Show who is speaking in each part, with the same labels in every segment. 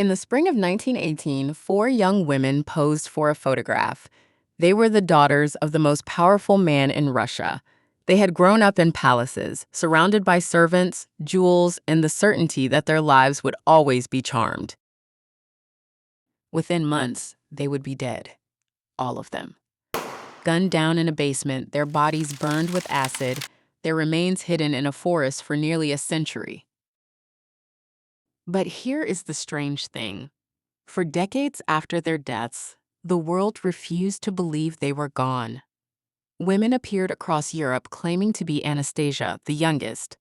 Speaker 1: In the spring of 1918, four young women posed for a photograph. They were the daughters of the most powerful man in Russia. They had grown up in palaces, surrounded by servants, jewels, and the certainty that their lives would always be charmed. Within months, they would be dead. All of them. Gunned down in a basement, their bodies burned with acid, their remains hidden in a forest for nearly a century. But here is the strange thing. For decades after their deaths, the world refused to believe they were gone. Women appeared across Europe claiming to be Anastasia, the youngest.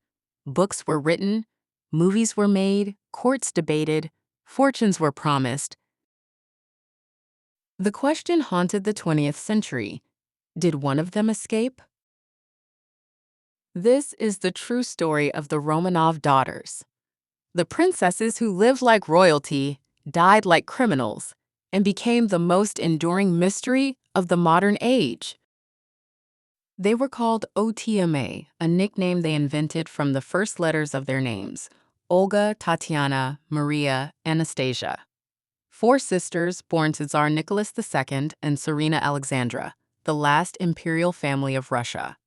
Speaker 1: Books were written, movies were made, courts debated, fortunes were promised. The question haunted the 20th century. Did one of them escape? This is the true story of the Romanov daughters. The princesses who lived like royalty, died like criminals, and became the most enduring mystery of the modern age. They were called OTMA, a nickname they invented from the first letters of their names: Olga, Tatiana, Maria, Anastasia. Four sisters born to Tsar Nicholas II and Tsarina Alexandra, the last imperial family of Russia.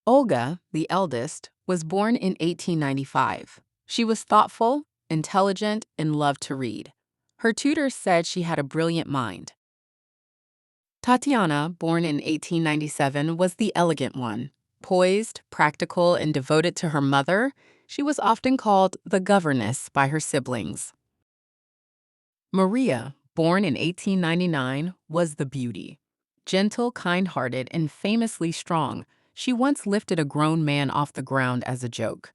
Speaker 1: Olga, the eldest, was born in 1895. She was thoughtful, intelligent, and loved to read. Her tutors said she had a brilliant mind. Tatiana, born in 1897, was the elegant one. Poised, practical, and devoted to her mother, she was often called the governess by her siblings. Maria, born in 1899, was the beauty. Gentle, kind-hearted, and famously strong, she once lifted a grown man off the ground as a joke.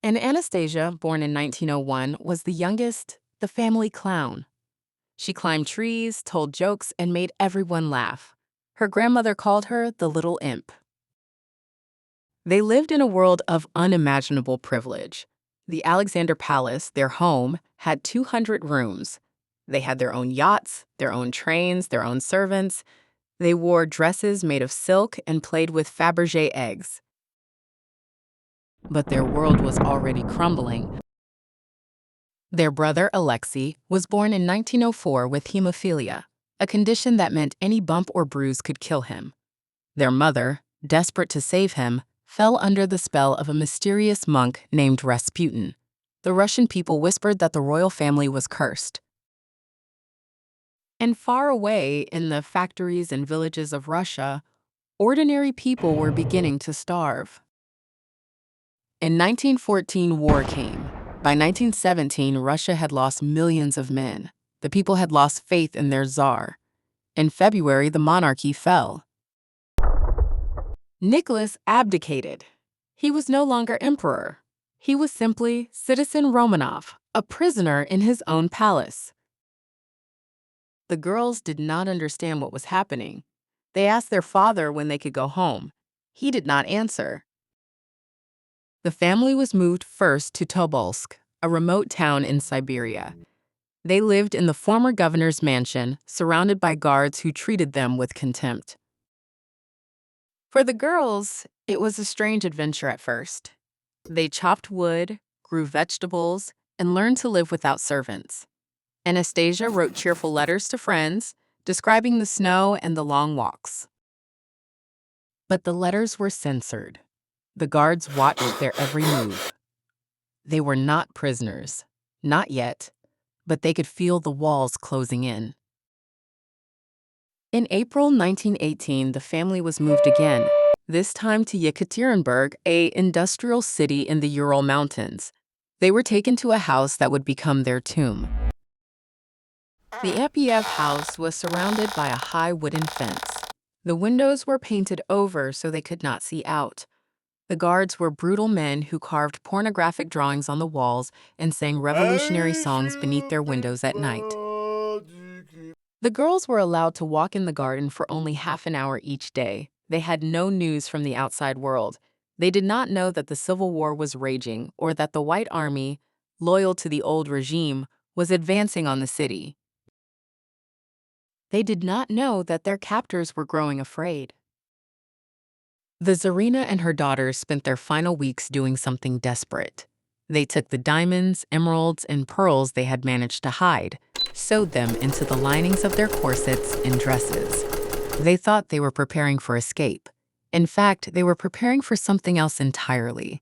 Speaker 1: And Anastasia, born in 1901, was the youngest, the family clown. She climbed trees, told jokes, and made everyone laugh. Her grandmother called her the little imp. They lived in a world of unimaginable privilege. The Alexander Palace, their home, had 200 rooms. They had their own yachts, their own trains, their own servants. They wore dresses made of silk and played with Fabergé eggs. But their world was already crumbling. Their brother, Alexei, was born in 1904 with hemophilia, a condition that meant any bump or bruise could kill him. Their mother, desperate to save him, fell under the spell of a mysterious monk named Rasputin. The Russian people whispered that the royal family was cursed. And far away in the factories and villages of Russia, ordinary people were beginning to starve. In 1914, war came. By 1917, Russia had lost millions of men. The people had lost faith in their czar. In February, the monarchy fell. Nicholas abdicated. He was no longer emperor. He was simply Citizen Romanov, a prisoner in his own palace. The girls did not understand what was happening. They asked their father when they could go home. He did not answer. The family was moved first to Tobolsk, a remote town in Siberia. They lived in the former governor's mansion, surrounded by guards who treated them with contempt. For the girls, it was a strange adventure at first. They chopped wood, grew vegetables, and learned to live without servants. Anastasia wrote cheerful letters to friends, describing the snow and the long walks. But the letters were censored. The guards watched their every move. They were not prisoners, not yet, but they could feel the walls closing in. In April 1918, the family was moved again, this time to Yekaterinburg, an industrial city in the Ural Mountains. They were taken to a house that would become their tomb. The APF house was surrounded by a high wooden fence. The windows were painted over so they could not see out. The guards were brutal men who carved pornographic drawings on the walls and sang revolutionary songs beneath their windows at night. The girls were allowed to walk in the garden for only half an hour each day. They had no news from the outside world. They did not know that the Civil War was raging or that the White Army, loyal to the old regime, was advancing on the city. They did not know that their captors were growing afraid. The Tsarina and her daughters spent their final weeks doing something desperate. They took the diamonds, emeralds, and pearls they had managed to hide, sewed them into the linings of their corsets and dresses. They thought they were preparing for escape. In fact, they were preparing for something else entirely.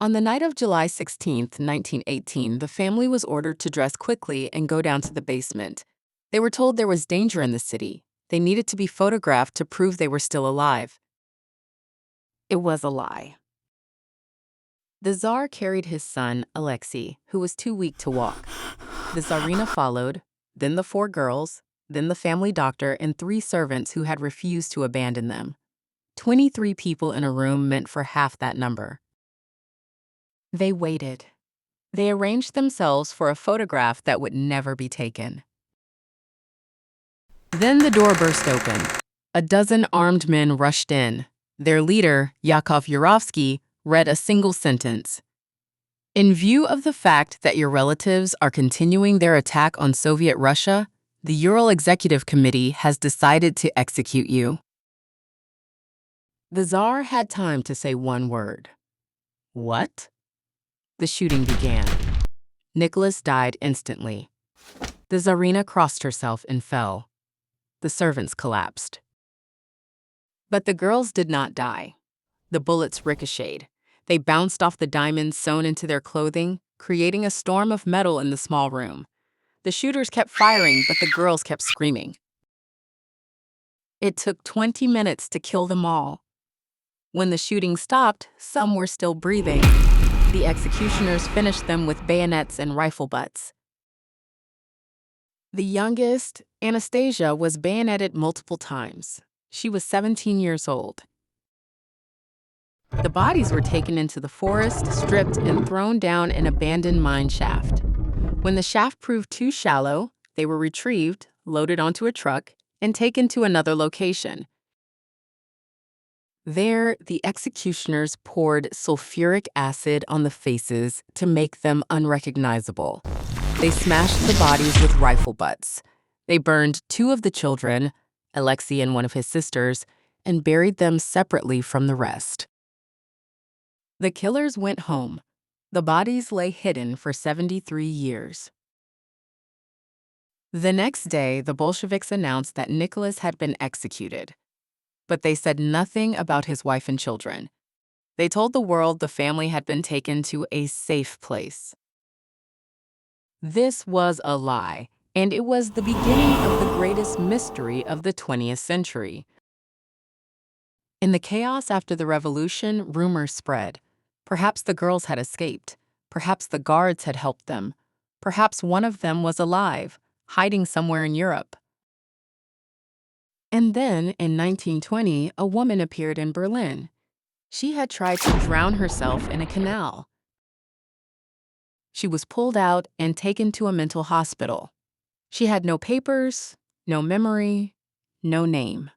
Speaker 1: On the night of July 16, 1918, the family was ordered to dress quickly and go down to the basement. They were told there was danger in the city. They needed to be photographed to prove they were still alive. It was a lie. The Tsar carried his son, Alexei, who was too weak to walk. The Tsarina followed, then the 4 girls, then the family doctor and 3 servants who had refused to abandon them. 23 people in a room meant for half that number. They waited. They arranged themselves for a photograph that would never be taken. Then the door burst open. A dozen armed men rushed in. Their leader, Yakov Yurovsky, read a single sentence. In view of the fact that your relatives are continuing their attack on Soviet Russia, the Ural Executive Committee has decided to execute you. The Tsar had time to say one word. What? The shooting began. Nicholas died instantly. The Tsarina crossed herself and fell. The servants collapsed. But the girls did not die. The bullets ricocheted. They bounced off the diamonds sewn into their clothing, creating a storm of metal in the small room. The shooters kept firing, but the girls kept screaming. It took 20 minutes to kill them all. When the shooting stopped, some were still breathing. The executioners finished them with bayonets and rifle butts. The youngest, Anastasia, was bayoneted multiple times. She was 17 years old. The bodies were taken into the forest, stripped, and thrown down an abandoned mine shaft. When the shaft proved too shallow, they were retrieved, loaded onto a truck, and taken to another location. There, the executioners poured sulfuric acid on the faces to make them unrecognizable. They smashed the bodies with rifle butts. They burned 2 of the children, Alexei and one of his sisters, and buried them separately from the rest. The killers went home. The bodies lay hidden for 73 years. The next day, the Bolsheviks announced that Nicholas had been executed. But they said nothing about his wife and children. They told the world the family had been taken to a safe place. This was a lie, and it was the beginning of the greatest mystery of the 20th century. In the chaos after the revolution, rumors spread. Perhaps the girls had escaped. Perhaps the guards had helped them. Perhaps one of them was alive, hiding somewhere in Europe. And then, in 1920, a woman appeared in Berlin. She had tried to drown herself in a canal. She was pulled out and taken to a mental hospital. She had no papers, no memory, no name.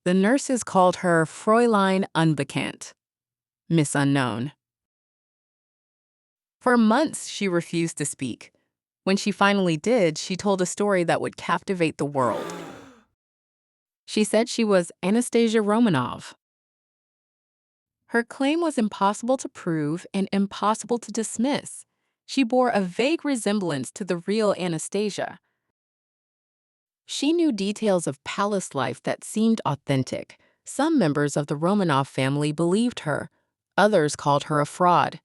Speaker 1: The nurses called her Fräulein Unbekannt, Miss Unknown. For months, she refused to speak. When she finally did, she told a story that would captivate the world. She said she was Anastasia Romanov. Her claim was impossible to prove and impossible to dismiss. She bore a vague resemblance to the real Anastasia. She knew details of palace life that seemed authentic. Some members of the Romanov family believed her. Others called her a fraud.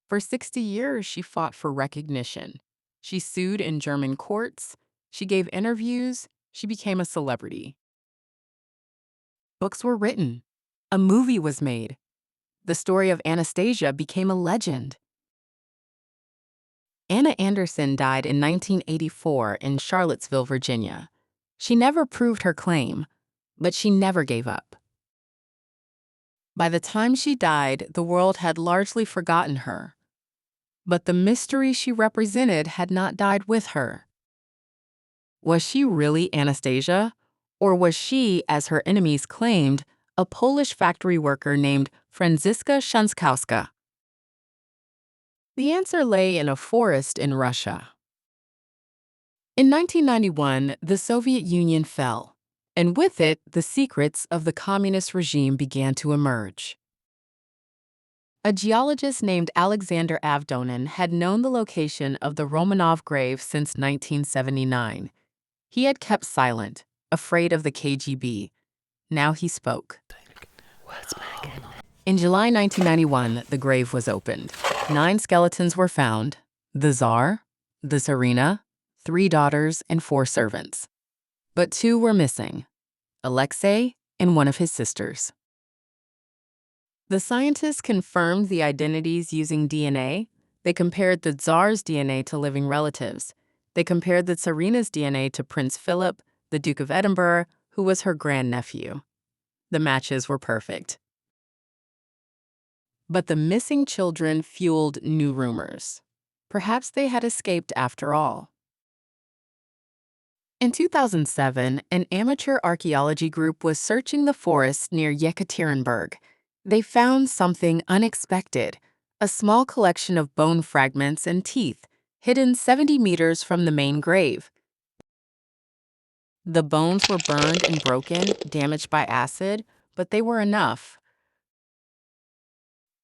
Speaker 1: For 60 years, she fought for recognition. She sued in German courts. She gave interviews. She became a celebrity. Books were written. A movie was made. The story of Anastasia became a legend. Anna Anderson died in 1984 in Charlottesville, Virginia. She never proved her claim, but she never gave up. By the time she died, the world had largely forgotten her. But the mystery she represented had not died with her. Was she really Anastasia? Or was she, as her enemies claimed, a Polish factory worker named Franziska Szankowska? The answer lay in a forest in Russia. In 1991, the Soviet Union fell, and with it, the secrets of the communist regime began to emerge. A geologist named Alexander Avdonin had known the location of the Romanov grave since 1979. He had kept silent, afraid of the KGB. Now he spoke. In July 1991, the grave was opened. 9 skeletons were found: the Tsar, the Tsarina, 3 daughters, and 4 servants. But 2 were missing: Alexei and one of his sisters. The scientists confirmed the identities using DNA. They compared the Tsar's DNA to living relatives. They compared the Tsarina's DNA to Prince Philip, the Duke of Edinburgh, who was her grandnephew. The matches were perfect. But the missing children fueled new rumors. Perhaps they had escaped after all. In 2007, an amateur archaeology group was searching the forests near Yekaterinburg. They found something unexpected: a small collection of bone fragments and teeth, hidden 70 meters from the main grave. The bones were burned and broken, damaged by acid, but they were enough.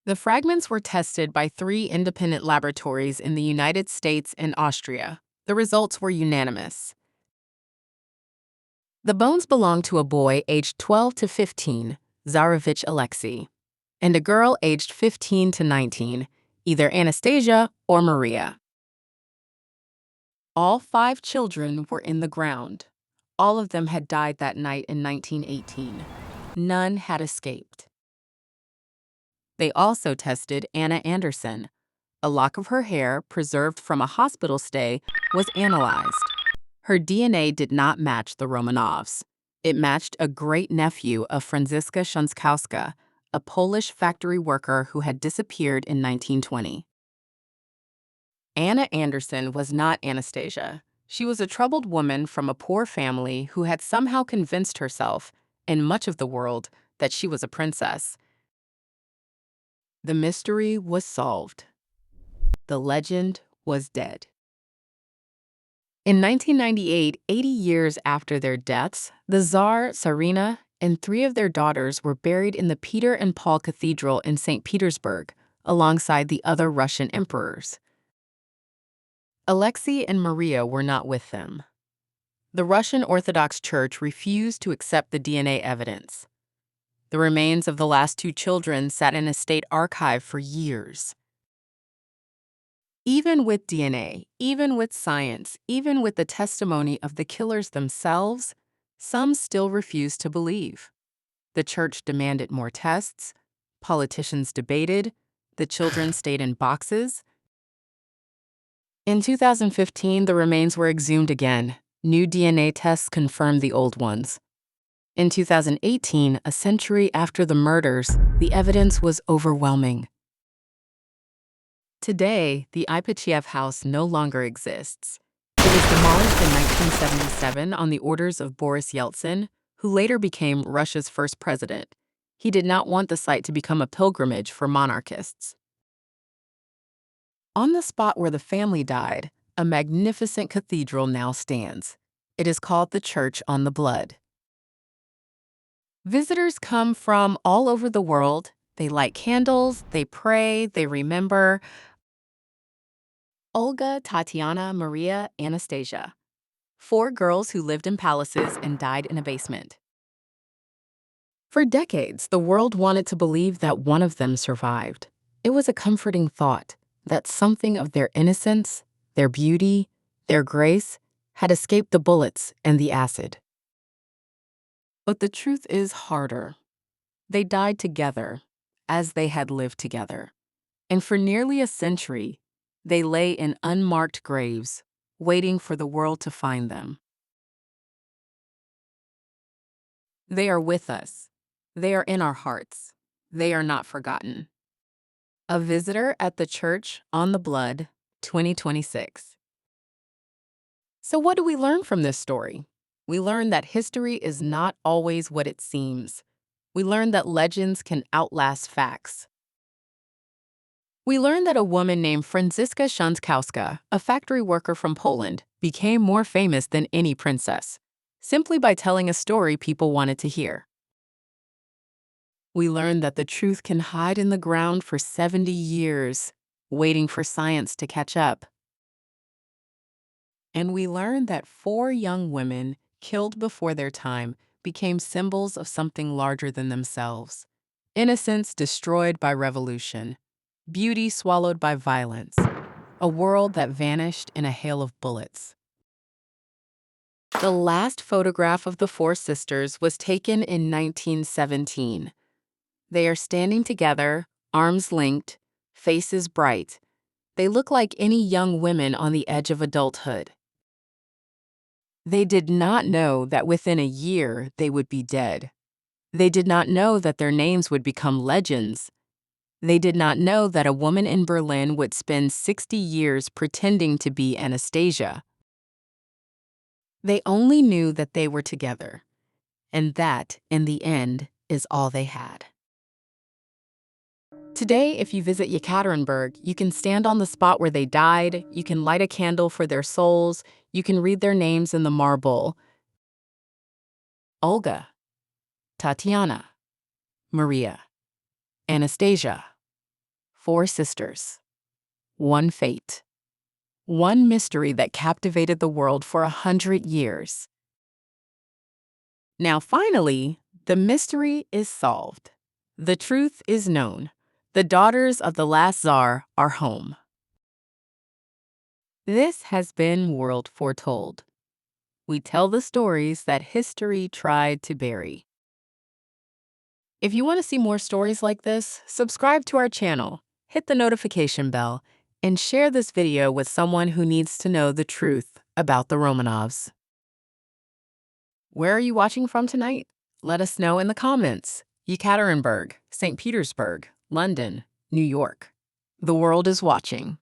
Speaker 1: The fragments were tested by 3 independent laboratories in the United States and Austria. The results were unanimous. The bones belonged to a boy aged 12 to 15, Tsarevich Alexei, and a girl aged 15 to 19, either Anastasia or Maria. All 5 children were in the ground. All of them had died that night in 1918. None had escaped. They also tested Anna Anderson. A lock of her hair, preserved from a hospital stay, was analyzed. Her DNA did not match the Romanovs. It matched a great-nephew of Franziska Sząskowska, a Polish factory worker who had disappeared in 1920. Anna Anderson was not Anastasia. She was a troubled woman from a poor family who had somehow convinced herself, and much of the world, that she was a princess. The mystery was solved. The legend was dead. In 1998, 80 years after their deaths, the Tsar, Tsarina, and 3 of their daughters were buried in the Peter and Paul Cathedral in St. Petersburg, alongside the other Russian emperors. Alexei and Maria were not with them. The Russian Orthodox Church refused to accept the DNA evidence. The remains of the last 2 children sat in a state archive for years. Even with DNA, even with science, even with the testimony of the killers themselves, some still refused to believe. The church demanded more tests, politicians debated, the children stayed in boxes. In 2015, the remains were exhumed again. New DNA tests confirmed the old ones. In 2018, a century after the murders, the evidence was overwhelming. Today, the Ipatiev house no longer exists. It was demolished in 1977 on the orders of Boris Yeltsin, who later became Russia's first president. He did not want the site to become a pilgrimage for monarchists. On the spot where the family died, a magnificent cathedral now stands. It is called the Church on the Blood. Visitors come from all over the world. They light candles, they pray, they remember. Olga, Tatiana, Maria, Anastasia. 4 girls who lived in palaces and died in a basement. For decades, the world wanted to believe that one of them survived. It was a comforting thought that something of their innocence, their beauty, their grace had escaped the bullets and the acid. But the truth is harder. They died together, as they had lived together. And for nearly a century, they lay in unmarked graves, waiting for the world to find them. They are with us. They are in our hearts. They are not forgotten. A Visitor at the Church on the Blood, 2026. So what do we learn from this story? We learn that history is not always what it seems. We learn that legends can outlast facts. We learned that a woman named Franziska Sząskowska, a factory worker from Poland, became more famous than any princess, simply by telling a story people wanted to hear. We learn that the truth can hide in the ground for 70 years, waiting for science to catch up. And we learn that 4 young women killed before their time became symbols of something larger than themselves. Innocence destroyed by revolution, beauty swallowed by violence, a world that vanished in a hail of bullets. The last photograph of the 4 sisters was taken in 1917. They are standing together, arms linked, faces bright. They look like any young women on the edge of adulthood. They did not know that within a year they would be dead. They did not know that their names would become legends. They did not know that a woman in Berlin would spend 60 years pretending to be Anastasia. They only knew that they were together, and that, in the end, is all they had. Today, if you visit Yekaterinburg, you can stand on the spot where they died, you can light a candle for their souls, you can read their names in the marble. Olga, Tatiana, Maria, Anastasia. 4 sisters. 1 fate. 1 mystery that captivated the world for 100 years. Now, finally, the mystery is solved. The truth is known. The daughters of the last Tsar are home. This has been World Foretold. We tell the stories that history tried to bury. If you want to see more stories like this, subscribe to our channel, hit the notification bell, and share this video with someone who needs to know the truth about the Romanovs. Where are you watching from tonight? Let us know in the comments. Yekaterinburg, St. Petersburg, London, New York. The world is watching.